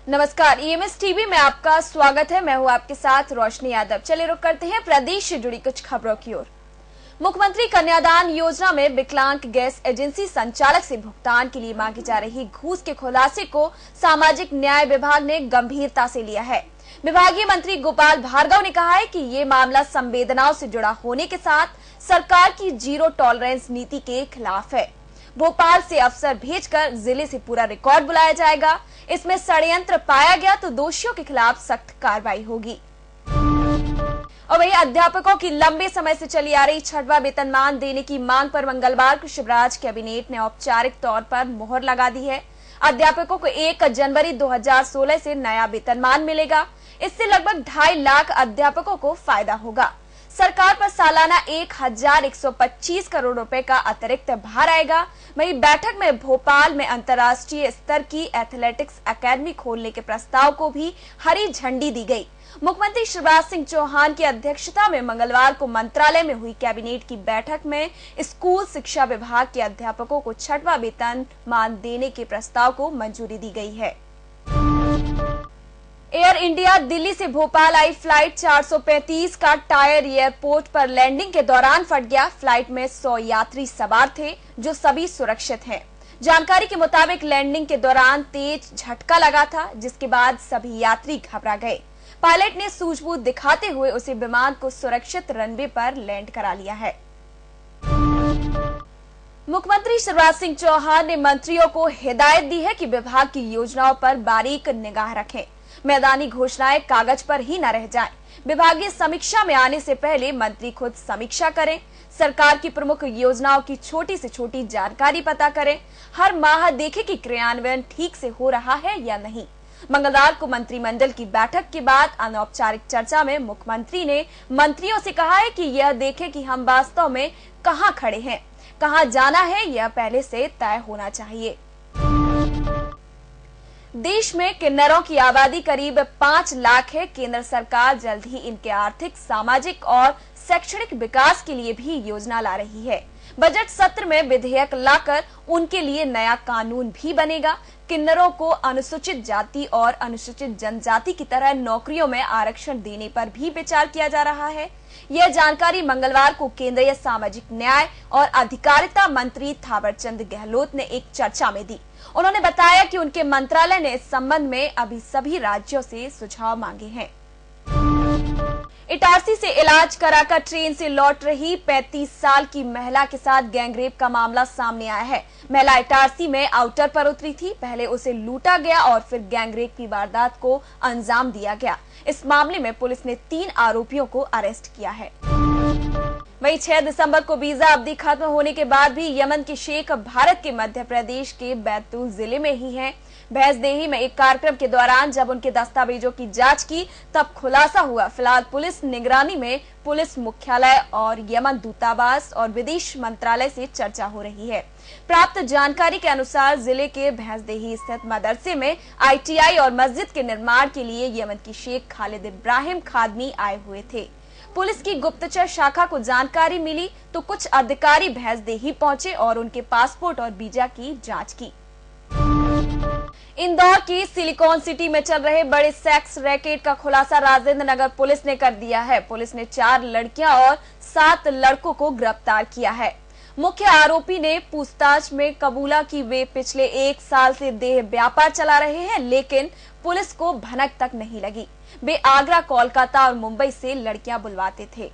नमस्कार, EMS TV में आपका स्वागत है। मैं हूं आपके साथ रोशनी यादव। चलिए रुक करते हैं प्रदेश से जुड़ी कुछ खबरों की ओर। मुख्यमंत्री कन्यादान योजना में विकलांग गैस एजेंसी संचालक से भुगतान के लिए मांगी जा रही घूस के खुलासे को सामाजिक न्याय विभाग ने गंभीरता से लिया है। विभागीय मंत्री गोपाल भार्गव ने कहा है कि ये मामला संवेदनाओं से जुड़ा होने के साथ सरकार की जीरो टॉलरेंस नीति के खिलाफ है। भोपाल से अफसर भेजकर जिले से पूरा रिकॉर्ड बुलाया जाएगा। इसमें षड्यंत्र पाया गया तो दोषियों के खिलाफ सख्त कार्रवाई होगी। और वहीं अध्यापकों की लंबे समय से चली आ रही छठवां वेतनमान देने की मांग पर मंगलवार को शिवराज कैबिनेट ने औपचारिक तौर पर मुहर लगा दी है। अध्यापकों को 1 जनवरी 2016 से नया वेतनमान मिलेगा। इससे लगभग 2.5 लाख अध्यापकों को फायदा होगा। सरकार पर सालाना 1125 करोड़ रुपए का अतिरिक्त भार आएगा। वहीं बैठक में भोपाल में अंतर्राष्ट्रीय स्तर की एथलेटिक्स एकेडमी खोलने के प्रस्ताव को भी हरी झंडी दी गई। मुख्यमंत्री शिवराज सिंह चौहान की अध्यक्षता में मंगलवार को मंत्रालय में हुई कैबिनेट की बैठक में स्कूल शिक्षा विभाग के अध्यापकों को छठवां वेतनमान देने के प्रस्ताव को मंजूरी दी गई है। एयर इंडिया दिल्ली से भोपाल आई फ्लाइट 435 का टायर एयरपोर्ट पर लैंडिंग के दौरान फट गया। फ्लाइट में 100 यात्री सवार थे जो सभी सुरक्षित हैं। जानकारी के मुताबिक लैंडिंग के दौरान तेज झटका लगा था, जिसके बाद सभी यात्री घबरा गए। पायलट ने सूझबूझ दिखाते हुए उसे विमान को सुरक्षित रनवे पर लैंड करा लिया है। मुख्यमंत्री शिवराज सिंह चौहान ने मंत्रियों को हिदायत दी है कि विभाग की योजनाओं पर बारीक निगाह रखें। मैदानी घोषणाएं कागज पर ही न रह जाएं। विभागीय समीक्षा में आने से पहले मंत्री खुद समीक्षा करें। सरकार की प्रमुख योजनाओं की छोटी से छोटी जानकारी पता करें। हर माह देखें कि क्रियान्वयन ठीक से हो रहा है या नहीं। मंगलवार को मंत्रिमंडल की बैठक के बाद अनौपचारिक चर्चा में मुख्यमंत्री ने मंत्रियों से कहा है कि यह देखें कि हम वास्तव में कहां खड़े हैं, कहां जाना है, यह पहले से तय होना चाहिए। देश में किन्नरों की आबादी करीब 5 लाख है। केंद्र सरकार जल्द ही इनके आर्थिक, सामाजिक और शैक्षणिक विकास के लिए भी योजना ला रही है। बजट सत्र में विधेयक लाकर उनके लिए नया कानून भी बनेगा। किन्नरों को अनुसूचित जाति और अनुसूचित जनजाति की तरह नौकरियों में आरक्षण देने पर भी विचार किया जा रहा है। यह जानकारी मंगलवार को केंद्रीय सामाजिक न्याय और अधिकारिता मंत्री थावरचंद गहलोत ने एक चर्चा में दी। उन्होंने बताया कि उनके मंत्रालय ने इस संबंध में अभी सभी राज्यों से सुझाव मांगे हैं। इटारसी से इलाज कराकर ट्रेन से लौट रही 35 साल की महिला के साथ गैंगरेप का मामला सामने आया है। महिला इटारसी में आउटर पर उतरी थी। पहले उसे लूटा गया और फिर गैंगरेप की वारदात को अंजाम दिया गया। इस मामले में पुलिस ने 3 आरोपियों को अरेस्ट किया है। वहीं 6 दिसंबर को वीजा अवधि खत्म होने के बाद भी यमन के शेख भारत के मध्य प्रदेश के बैतूल जिले में ही हैं। भैंसदेही में एक कार्यक्रम के दौरान जब उनके दस्तावेजों की जांच की तब खुलासा हुआ। फिलहाल पुलिस निगरानी में पुलिस मुख्यालय और यमन दूतावास और विदेश मंत्रालय से चर्चा हो रही है। प्राप्त जानकारी के अनुसार जिले के भैंसदेही स्थित मदरसे में ITI और मस्जिद के निर्माण के लिए यमन की शेख खालिद इब्राहिम खादमी आए हुए थे। पुलिस की गुप्तचर शाखा को जानकारी मिली तो कुछ अधिकारी भैंसदेही पहुंचे और उनके पासपोर्ट और वीजा की जांच की। इंदौर की सिलिकॉन सिटी में चल रहे बड़े सेक्स रैकेट का खुलासा राजेंद्र नगर पुलिस ने कर दिया है। पुलिस ने 4 लड़कियां और 7 लड़कों को गिरफ्तार किया है। मुख्य आरोपी ने पूछताछ में कबूला कि वे पिछले 1 साल से देह व्यापार चला रहे हैं, लेकिन पुलिस को भनक तक नहीं लगी। वे आगरा, कोलकाता और मुंबई से लड़कियां बुलवाते थे।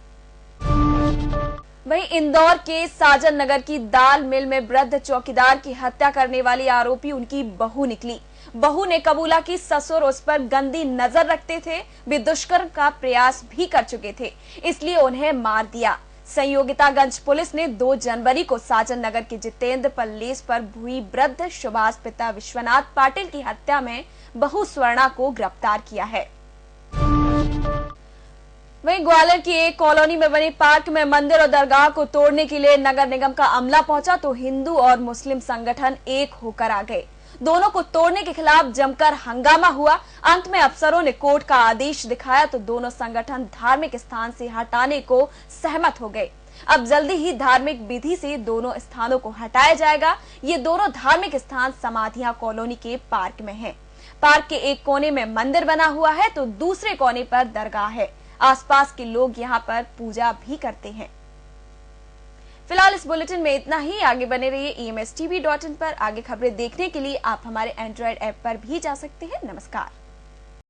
वहीं इंदौर के साजन नगर की दाल मिल में वृद्ध चौकीदार की हत्या करने वाली आरोपी उनकी बहू निकली। बहू ने कबूला कि ससुर उस पर गंदी नजर रखते थे। वे दुष्कर्म का प्रयास भी कर चुके थे, इसलिए उन्हें मार दिया। संयोगितागंज पुलिस ने 2 जनवरी को साजन नगर के जितेंद्र पल्लेस पर हुई वृद्ध सुभाष पिता विश्वनाथ पाटिल की हत्या में बहू स्वर्णा को गिरफ्तार किया है। वहीं ग्वालियर की एक कॉलोनी में बने पार्क में मंदिर और दरगाह को तोड़ने के लिए नगर निगम का अमला पहुंचा तो हिंदू और मुस्लिम संगठन एक होकर आ गए। दोनों को तोड़ने के खिलाफ जमकर हंगामा हुआ। अंत में अफसरों ने कोर्ट का आदेश दिखाया तो दोनों संगठन धार्मिक स्थान से हटाने को सहमत हो गए। अब जल्दी ही धार्मिक विधि से दोनों स्थानों को हटाया जाएगा। ये दोनों धार्मिक स्थान समाधियां कॉलोनी के पार्क में हैं। पार्क के एक कोने में मंदिर बना हुआ है तो दूसरे कोने पर दरगाह है। आसपास के लोग यहाँ पर पूजा भी करते हैं। फिलहाल इस बुलेटिन में इतना ही। आगे बने रहिए emstv.in पर। आगे खबरें देखने के लिए आप हमारे एंड्रॉइड ऐप पर भी जा सकते हैं। नमस्कार।